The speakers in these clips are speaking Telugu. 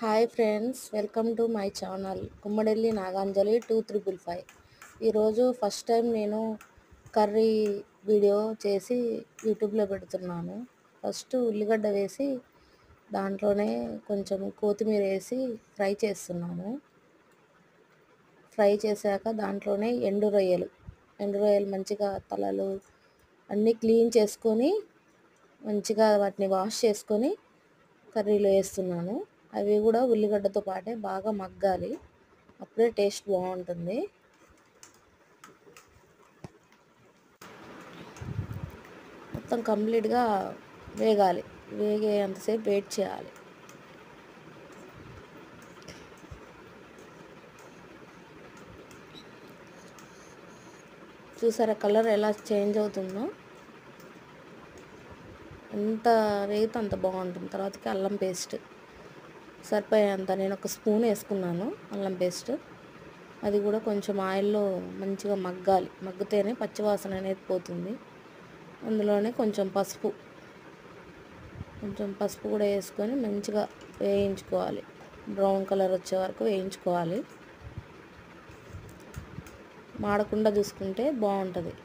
Hi friends, welcome to my channel Kummadelli Naganjali 2355. ఈరోజు ఫస్ట్ టైం నేను కర్రీ వీడియో చేసి యూట్యూబ్లో పెడుతున్నాను. ఫస్ట్ ఉల్లిగడ్డ వేసి దాంట్లోనే కొంచెం కొత్తిమీర వేసి ఫ్రై చేస్తున్నాను. ఫ్రై చేశాక దాంట్లోనే ఎండు రొయ్యలు మంచిగా తలలు అన్నీ క్లీన్ చేసుకొని మంచిగా వాటిని వాష్ చేసుకొని కర్రీలో వేస్తున్నాను. అవి కూడా ఉల్లిగడ్డతో పాటే బాగా మగ్గాలి, అప్పుడే టేస్ట్ బాగుంటుంది. మొత్తం కంప్లీట్గా వేగాలి, వేగేంతసేపు వెయిట్ చేయాలి. చూసారా కలర్ ఎలా చేంజ్ అవుతుందో? ఎంత వేగితే అంత బాగుంటుంది. తర్వాతకి అల్లం పేస్ట్ సరిపోయేంత నేను ఒక స్పూన్ వేసుకున్నాను అల్లం పేస్ట్. అది కూడా కొంచెం ఆయిల్లో మంచిగా మగ్గాలి, మగ్గితేనే పచ్చివాసన అనేది పోతుంది. అందులోనే కొంచెం పసుపు కూడా వేసుకొని మంచిగా వేయించుకోవాలి. బ్రౌన్ కలర్ వచ్చే వరకు వేయించుకోవాలి. మాడకుండా చూసుకుంటే బాగుంటుంది,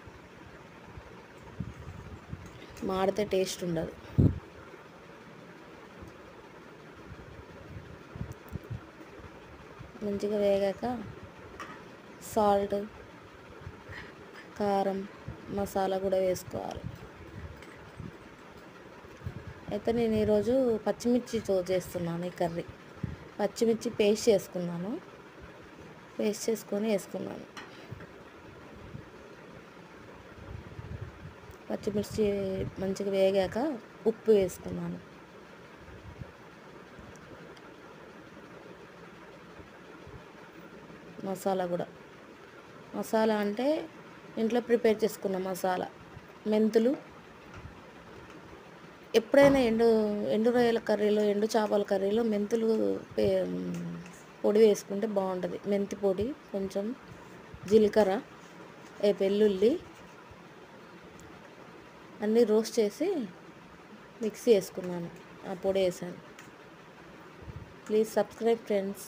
మాడితే టేస్ట్ ఉండదు. మంచిగా వేగాక సాల్ట్, కారం, మసాలా కూడా వేసుకోవాలి. అయితే నేను ఈరోజు పచ్చిమిర్చితో చేస్తున్నాను ఈ కర్రీ. పచ్చిమిర్చి పేస్ట్ చేసుకున్నాను, వేసుకున్నాను. పచ్చిమిర్చి మంచిగా వేగాక ఉప్పు వేసుకున్నాను. మసాలా అంటే ఇంట్లో ప్రిపేర్ చేసుకున్న మసాలా. మెంతులు, ఎప్పుడైనా ఎండు రొయ్యల కర్రీలో, ఎండు చేపల కర్రీలో మెంతులు పొడి వేసుకుంటే బాగుంటుంది. మెంతి పొడి, కొంచెం జీలకర్ర, వెల్లుల్లి అన్నీ రోస్ట్ చేసి మిక్సీ వేసుకున్నాను, ఆ పొడి వేసాను. Please subscribe friends.